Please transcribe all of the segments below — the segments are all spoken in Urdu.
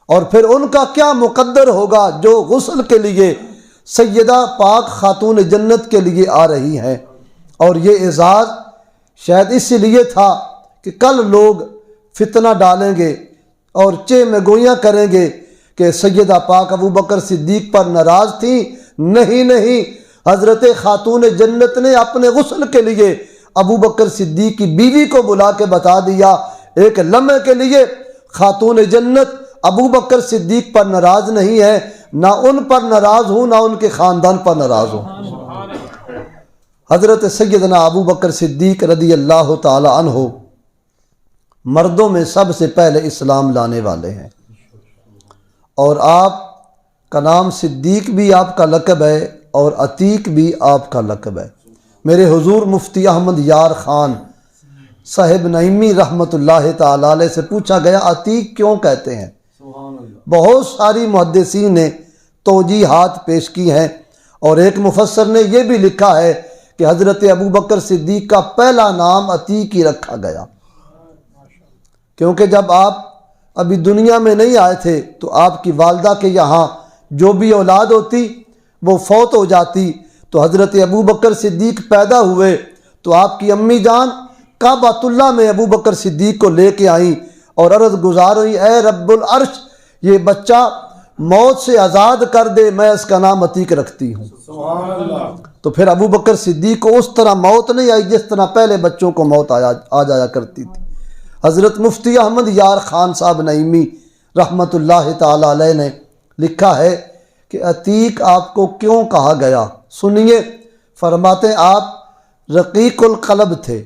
اور پھر ان کا کیا مقدر ہوگا جو غسل کے لیے سیدہ پاک خاتون جنت کے لیے آ رہی ہیں۔ اور یہ اعزاز شاید اسی لیے تھا کہ کل لوگ فتنہ ڈالیں گے اور میں گویاں کریں گے کہ سیدہ پاک ابو بکر صدیق پر ناراض تھیں۔ نہیں، حضرت خاتون جنت نے اپنے غسل کے لیے ابو بکر صدیق کی بیوی کو بلا کے بتا دیا، ایک لمحے کے لیے خاتون جنت ابو بکر صدیق پر ناراض نہیں ہے، نہ ان پر ناراض ہوں، نہ ان کے خاندان پر ناراض ہوں۔ حضرت سیدنا ابو بکر صدیق رضی اللہ تعالی عنہ مردوں میں سب سے پہلے اسلام لانے والے ہیں، اور آپ کا نام صدیق بھی آپ کا لقب ہے اور عتیق بھی آپ کا لقب ہے۔ میرے حضور مفتی احمد یار خان صاحب نعیمی رحمۃ اللہ تعالی علیہ سے پوچھا گیا عتیق کیوں کہتے ہیں؟ بہت ساری محدثین نے توجیحات پیش کی ہیں، اور ایک مفسر نے یہ بھی لکھا ہے کہ حضرت ابو بکر صدیق کا پہلا نام عتیق ہی رکھا گیا، کیونکہ جب آپ ابھی دنیا میں نہیں آئے تھے تو آپ کی والدہ کے یہاں جو بھی اولاد ہوتی وہ فوت ہو جاتی، تو حضرت ابو بکر صدیق پیدا ہوئے تو آپ کی امی جان کعبۃ اللہ میں ابو بکر صدیق کو لے کے آئیں اور عرض گزار ہوئی، اے رب العرش یہ بچہ موت سے آزاد کر دے، میں اس کا نام عتیق رکھتی ہوں۔ سبحان اللہ۔ تو پھر ابو بکر صدیق کو اس طرح موت نہیں آئی جس طرح پہلے بچوں کو موت آ جایا کرتی تھی۔ حضرت مفتی احمد یار خان صاحب نعیمی رحمۃ اللہ تعالی علیہ نے لکھا ہے کہ عتیق آپ کو کیوں کہا گیا، سنیے۔ فرماتے آپ رقیق القلب تھے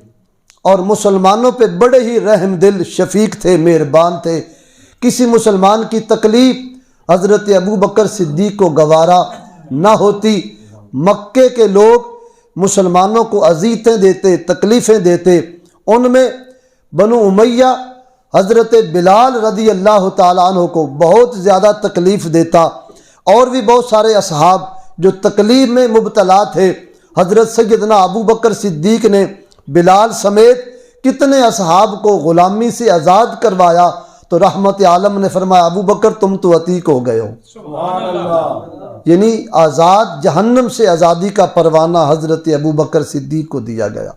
اور مسلمانوں پہ بڑے ہی رحم دل شفیق تھے، مہربان تھے۔ کسی مسلمان کی تکلیف حضرت ابو بکر صدیق کو گوارا نہ ہوتی۔ مکے کے لوگ مسلمانوں کو اذیتیں دیتے، تکلیفیں دیتے، ان میں بنو امیہ حضرت بلال رضی اللہ تعالیٰ عنہ کو بہت زیادہ تکلیف دیتا، اور بھی بہت سارے اصحاب جو تکلیف میں مبتلا تھے۔ حضرت سیدنا ابو بکر صدیق نے بلال سمیت کتنے اصحاب کو غلامی سے آزاد کروایا، تو رحمت عالم نے فرمایا ابو بکر تم تو عتیق ہو گئے ہو۔ سبحان اللہ۔ یعنی آزاد جہنم سے آزادی کا پروانہ حضرت ابو بکر صدیق کو دیا گیا،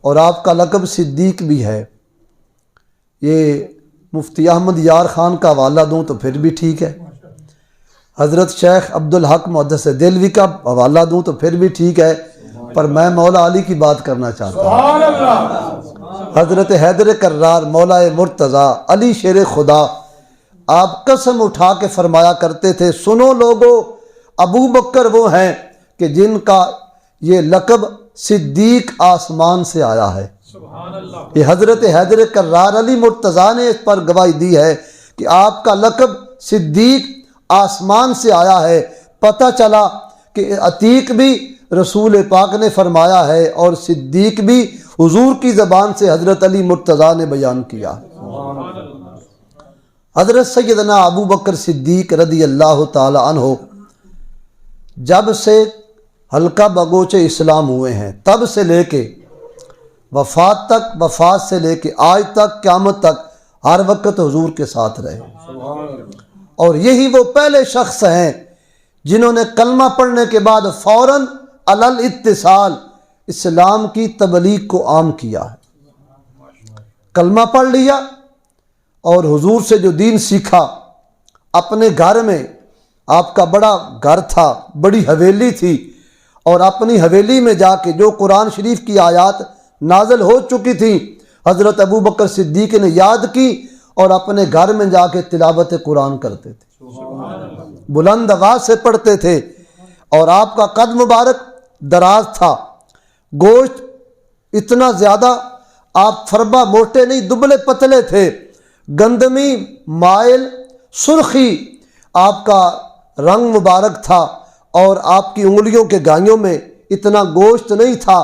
اور آپ کا لقب صدیق بھی ہے۔ یہ مفتی احمد یار خان کا حوالہ دوں تو پھر بھی ٹھیک ہے، حضرت شیخ عبدالحق محدث دہلوی کا حوالہ دوں تو پھر بھی ٹھیک ہے، پر میں مولا علی کی بات کرنا چاہتا ہوں۔ سبحان اللہ۔ حضرت حیدر کرار مولا مرتضیٰ علی شیر خدا، آپ قسم اٹھا کے فرمایا کرتے تھے سنو لوگو، ابو بکر وہ ہیں کہ جن کا یہ لقب صدیق آسمان سے آیا ہے۔ سبحان اللہ۔ یہ حضرت حیدر کرار علی مرتضیٰ نے اس پر گواہی دی ہے کہ آپ کا لقب صدیق آسمان سے آیا ہے۔ پتہ چلا کہ عتیق بھی رسول پاک نے فرمایا ہے اور صدیق بھی حضور کی زبان سے حضرت علی مرتضیٰ نے بیان کیا۔ حضرت سیدنا ابو بکر صدیق رضی اللہ تعالی عنہ جب سے حلقہ بگوچے اسلام ہوئے ہیں تب سے لے کے وفات تک، وفات سے لے کے آج تک، قیامت تک ہر وقت حضور کے ساتھ رہے، اور یہی وہ پہلے شخص ہیں جنہوں نے کلمہ پڑھنے کے بعد فوراً علل اتصال اسلام کی تبلیغ کو عام کیا ہے۔ کلمہ پڑھ لیا اور حضور سے جو دین سیکھا، اپنے گھر میں آپ کا بڑا گھر تھا، بڑی حویلی تھی، اور اپنی حویلی میں جا کے جو قرآن شریف کی آیات نازل ہو چکی تھی حضرت ابو بکر صدیق نے یاد کی اور اپنے گھر میں جا کے تلاوت قرآن کرتے تھے، بلند آواز سے پڑھتے تھے، اور آپ کا قد مبارک دراز تھا، گوشت اتنا زیادہ، آپ فربا موٹے نہیں، دبلے پتلے تھے، گندمی مائل سرخی آپ کا رنگ مبارک تھا، اور آپ کی انگلیوں کے گائیوں میں اتنا گوشت نہیں تھا،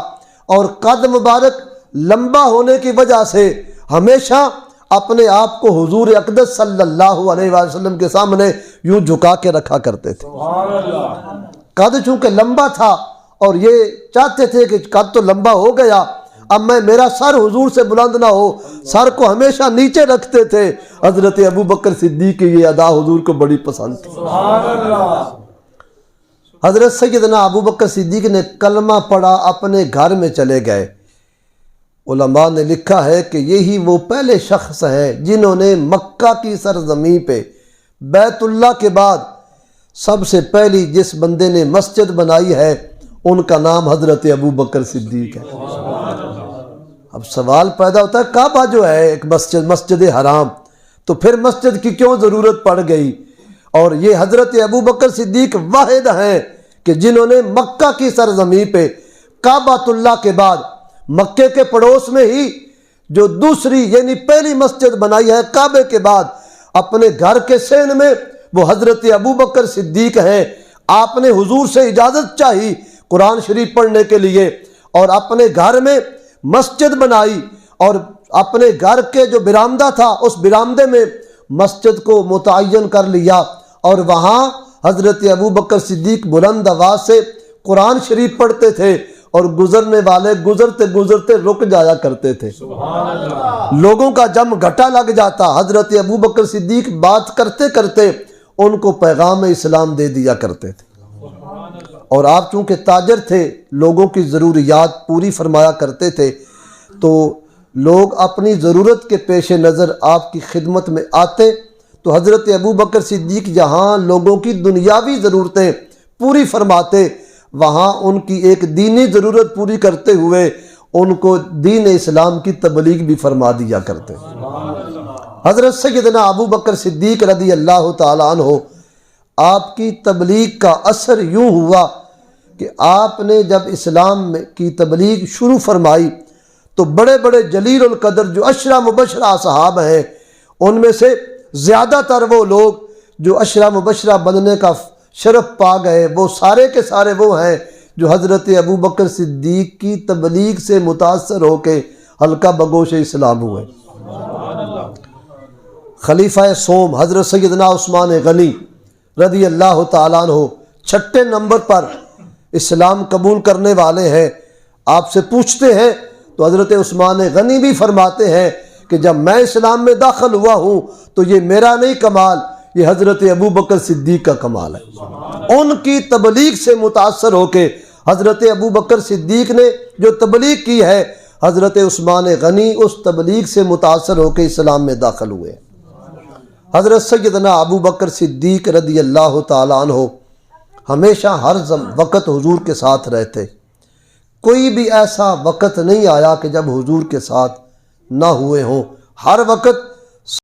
اور قد مبارک لمبا ہونے کی وجہ سے ہمیشہ اپنے آپ کو حضور اقدس صلی اللہ علیہ وسلم کے سامنے یوں جھکا کے رکھا کرتے تھے۔ قد چونکہ لمبا تھا اور یہ چاہتے تھے کہ قد تو لمبا ہو گیا، اب میرا سر حضور سے بلند نہ ہو، سر کو ہمیشہ نیچے رکھتے تھے۔ حضرت ابو بکر صدیق کی یہ ادا حضور کو بڑی پسند تھی۔ سبحان اللہ۔ حضرت سیدنا ابو بکر صدیق نے کلمہ پڑھا، اپنے گھر میں چلے گئے۔ علماء نے لکھا ہے کہ یہی وہ پہلے شخص ہیں جنہوں نے مکہ کی سرزمین پہ بیت اللہ کے بعد سب سے پہلی جس بندے نے مسجد بنائی ہے ان کا نام حضرت ابو بکر صدیق ہے۔ اب سوال پیدا ہوتا ہے کعبہ جو ہے ایک مسجد حرام، تو پھر مسجد کی کیوں ضرورت پڑ گئی؟ اور یہ حضرت ابو بکر صدیق واحد ہیں کہ جنہوں نے مکہ کی سرزمین پہ کعبۃ اللہ کے بعد مکے کے پڑوس میں ہی جو دوسری یعنی پہلی مسجد بنائی ہے کعبے کے بعد، اپنے گھر کے سین میں وہ حضرت ابو بکر صدیق ہیں۔ آپ نے حضور سے اجازت چاہی قرآن شریف پڑھنے کے لیے اور اپنے گھر میں مسجد بنائی، اور اپنے گھر کے جو برآمدہ تھا اس برآمدے میں مسجد کو متعین کر لیا، اور وہاں حضرت ابو بکر صدیق بلند آواز سے قرآن شریف پڑھتے تھے، اور گزرنے والے گزرتے گزرتے رک جایا کرتے تھے۔ سبحان اللہ۔ لوگوں کا جم گھٹا لگ جاتا، حضرت ابو بکر صدیق بات کرتے کرتے ان کو پیغام اسلام دے دیا کرتے تھے۔ اور آپ چونکہ تاجر تھے، لوگوں کی ضروریات پوری فرمایا کرتے تھے، تو لوگ اپنی ضرورت کے پیش نظر آپ کی خدمت میں آتے، تو حضرت ابو بکر صدیق جہاں لوگوں کی دنیاوی ضرورتیں پوری فرماتے، وہاں ان کی ایک دینی ضرورت پوری کرتے ہوئے ان کو دین اسلام کی تبلیغ بھی فرما دیا کرتے۔ حضرت سیدنا ابو بکر صدیق رضی اللہ تعالیٰ عنہ، آپ کی تبلیغ کا اثر یوں ہوا کہ آپ نے جب اسلام کی تبلیغ شروع فرمائی تو بڑے بڑے جلیل القدر جو عشرہ مبشرہ صحابہ ہیں، ان میں سے زیادہ تر وہ لوگ جو عشرہ مبشرہ بننے کا شرف پا گئے، وہ سارے کے سارے وہ ہیں جو حضرت ابو بکر صدیق کی تبلیغ سے متاثر ہو کے حلقہ بگوش اسلام ہوئے۔ خلیفہ سوم حضرت سیدنا عثمان غنی رضی اللہ تعالیٰ عنہ 6 نمبر پر اسلام قبول کرنے والے ہیں۔ آپ سے پوچھتے ہیں تو حضرت عثمان غنی بھی فرماتے ہیں کہ جب میں اسلام میں داخل ہوا ہوں تو یہ میرا نہیں کمال، یہ حضرت ابو بکر صدیق کا کمال ہے۔ ان کی تبلیغ سے متاثر ہو کے حضرت ابو بکر صدیق نے جو تبلیغ کی ہے، حضرت عثمان غنی اس تبلیغ سے متاثر ہو کے اسلام میں داخل ہوئے۔ حضرت سیدنا ابو بکر صدیق رضی اللہ تعالیٰ عنہ ہمیشہ ہر وقت حضور کے ساتھ رہتے، کوئی بھی ایسا وقت نہیں آیا کہ جب حضور کے ساتھ نہ ہوئے ہوں۔ ہر وقت